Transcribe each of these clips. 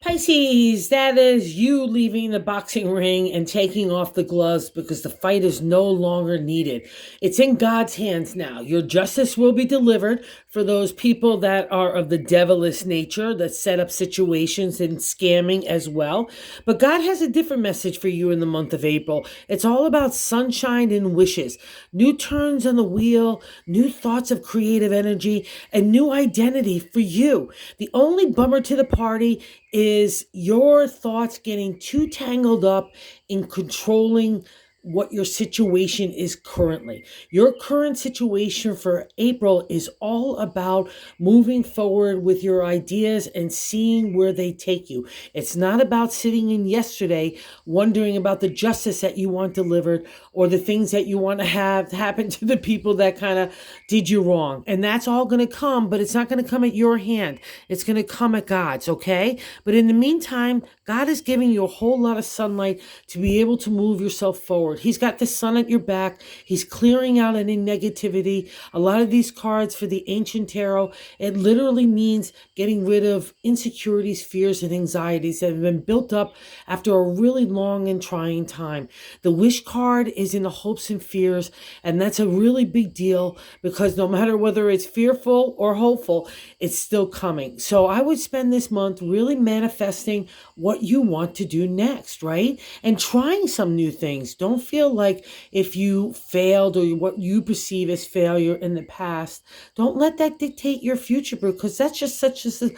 Pisces, that is you leaving the boxing ring and taking off the gloves because the fight is no longer needed. It's in God's hands now. Your justice will be delivered for those people that are of the devilish nature that set up situations and scamming as well. But God has a different message for you in the month of April. It's all about sunshine and wishes, new turns on the wheel, new thoughts of creative energy, and new identity for you. The only bummer to the party is your thoughts getting too tangled up in controlling what your situation is currently. Your current situation for April is all about moving forward with your ideas and seeing where they take you. It's not about sitting in yesterday wondering about the justice that you want delivered or the things that you want to have happen to the people that kind of did you wrong. And that's all going to come, but it's not going to come at your hand. It's going to come at God's, okay? But in the meantime, God is giving you a whole lot of sunlight to be able to move yourself forward. He's got the sun at your back. He's clearing out any negativity. A lot of these cards for the ancient tarot, it literally means getting rid of insecurities, fears, and anxieties that have been built up after a really long and trying time. The wish card is in the hopes and fears, and that's a really big deal because no matter whether it's fearful or hopeful, it's still coming. So I would spend this month really manifesting what you want to do next, right? And trying some new things. Don't feel like if you failed or what you perceive as failure in the past, don't let that dictate your future because that's just such as the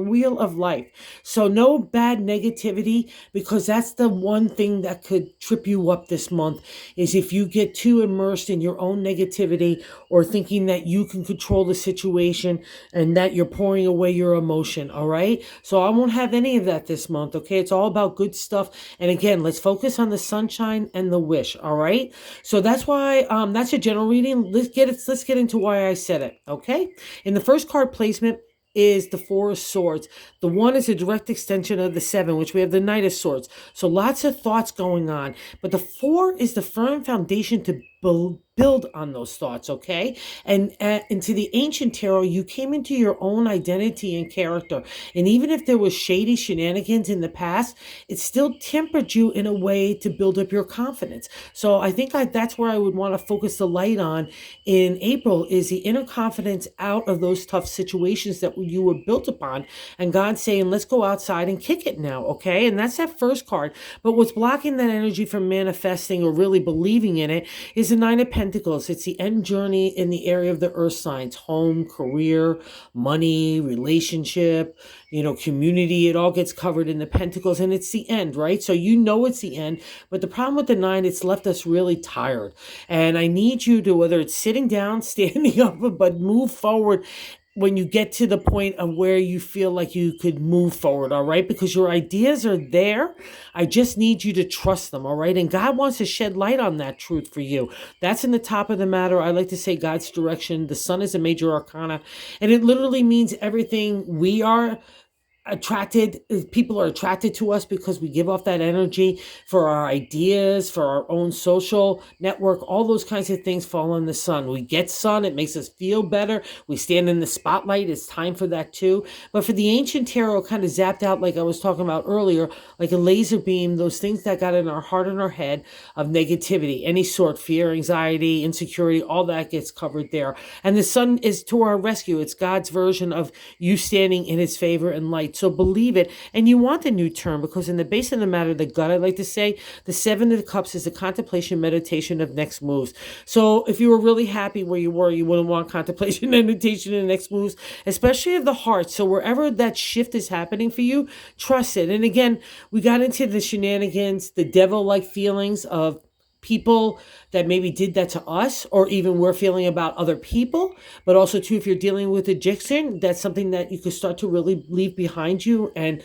wheel of life. So no bad negativity because that's the one thing that could trip you up this month is if you get too immersed in your own negativity or thinking that you can control the situation and that you're pouring away your emotion, all right? So I won't have any of that this month, okay? It's all about good stuff. And again, let's focus on the sunshine and the wish, all right? So that's why that's a general reading. Let's get into why I said it, okay? In the first card placement is the Four of Swords. The one is a direct extension of the Seven, which we have the Knight of Swords. So lots of thoughts going on. But the Four is the firm foundation to build on those thoughts, okay? And into the ancient tarot, you came into your own identity and character. And even if there was shady shenanigans in the past, it still tempered you in a way to build up your confidence. So I think that's where I would want to focus the light on in April is the inner confidence out of those tough situations that you were built upon. And God's saying, let's go outside and kick it now, okay? And that's that first card. But what's blocking that energy from manifesting or really believing in it is the Nine of Pentacles. It's the end journey in the area of the earth signs, home, career, money, relationship, community. It all gets covered in the Pentacles and it's the end, right? So you know it's the end. But the problem with the Nine, it's left us really tired. And I need you to, whether it's sitting down, standing up, but move forward when you get to the point of where you feel like you could move forward, all right? Because your ideas are there. I just need you to trust them, all right? And God wants to shed light on that truth for you. That's in the top of the matter. I like to say God's direction. The sun is a major arcana, and it literally means everything we are people are attracted to us because we give off that energy for our ideas, for our own social network. All those kinds of things fall in the sun. We get sun, it makes us feel better. We stand in the spotlight, it's time for that too. But for the ancient tarot, kind of zapped out, like I was talking about earlier, like a laser beam, those things that got in our heart and our head of negativity, any sort, fear, anxiety, insecurity, all that gets covered there. And the sun is to our rescue. It's God's version of you standing in his favor and light. So believe it. And you want a new term because in the base of the matter, the gut, I like to say, the Seven of Cups is the contemplation, meditation of next moves. So if you were really happy where you were, you wouldn't want contemplation, meditation, and next moves, especially of the heart. So wherever that shift is happening for you, trust it. And again, we got into the shenanigans, the devil-like feelings of people that maybe did that to us, or even we're feeling about other people. But also too, if you're dealing with addiction, that's something that you could start to really leave behind you and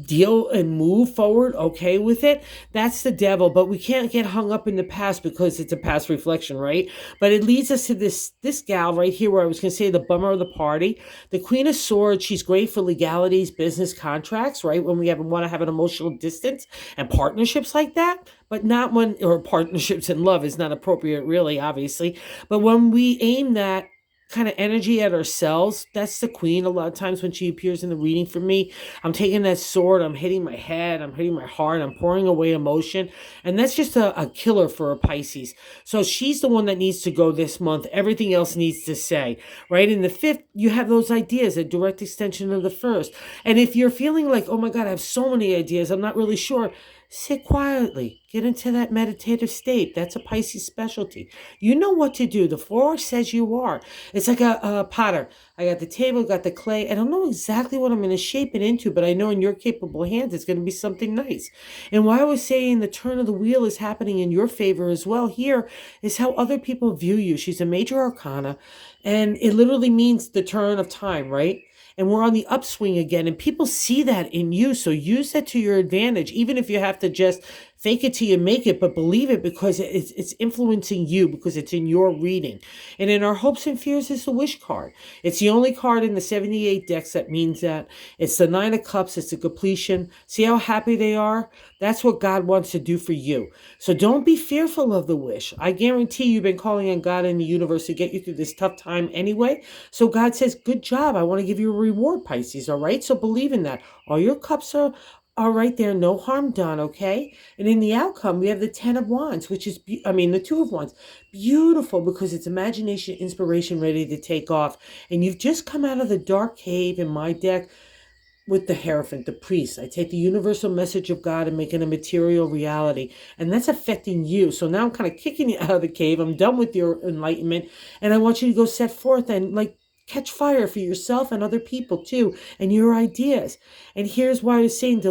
deal and move forward okay with it. That's the devil. But we can't get hung up in the past because it's a past reflection, right? But it leads us to this gal right here where I was going to say the bummer of the party, the Queen of Swords. She's great for legalities, business contracts, right? When we want to have an emotional distance and partnerships like that, but not when, or partnerships in love is not appropriate really, obviously, but when we aim that kind of energy at ourselves. That's the queen. A lot of times when she appears in the reading for me, I'm taking that sword, I'm hitting my head, I'm hitting my heart, I'm pouring away emotion. And that's just a killer for a Pisces. So she's the one that needs to go this month. Everything else needs to say, right? In the fifth, you have those ideas, a direct extension of the first. And if you're feeling like, oh my God, I have so many ideas, I'm not really sure, sit quietly, get into that meditative state. That's a Pisces specialty. You know what to do. The floor says you are. It's like a potter. I got the table, got the clay. I don't know exactly what I'm going to shape it into, but I know in your capable hands it's going to be something nice. And why I was saying the turn of the wheel is happening in your favor as well here is how other people view you. She's a major arcana, and it literally means the turn of time, right? And we're on the upswing again, and people see that in you. So use that to your advantage, even if you have to just fake it till you make it, but believe it, because it's influencing you, because it's in your reading. And in our hopes and fears is the wish card. It's the only card in the 78 decks that means that. It's the 9 of cups. It's the completion. See how happy they are? That's what God wants to do for you. So don't be fearful of the wish. I guarantee you've been calling on God and the universe to get you through this tough time anyway. So God says, good job. I want to give you a reward, Pisces. All right. So believe in that. All your cups are right there. No harm done. Okay. And in the outcome, we have the 10 of Wands, which is, the 2 of Wands. Beautiful, because it's imagination, inspiration ready to take off. And you've just come out of the dark cave in my deck with the Hierophant, the priest. I take the universal message of God and make it a material reality. And that's affecting you. So now I'm kind of kicking you out of the cave. I'm done with your enlightenment. And I want you to go set forth and catch fire for yourself and other people too, and your ideas. And here's why I was saying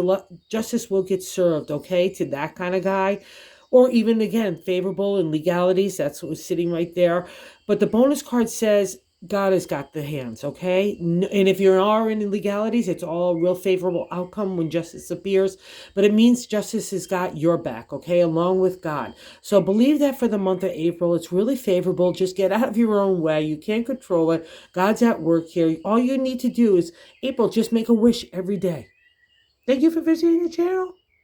justice will get served, okay, to that kind of guy. Or even, again, favorable in legalities. That's what was sitting right there. But the bonus card says God has got the hands, okay? And if you are in illegalities, it's all a real favorable outcome when justice appears. But it means justice has got your back, okay, along with God. So believe that for the month of April. It's really favorable. Just get out of your own way. You can't control it. God's at work here. All you need to do is, April, just make a wish every day. Thank you for visiting the channel.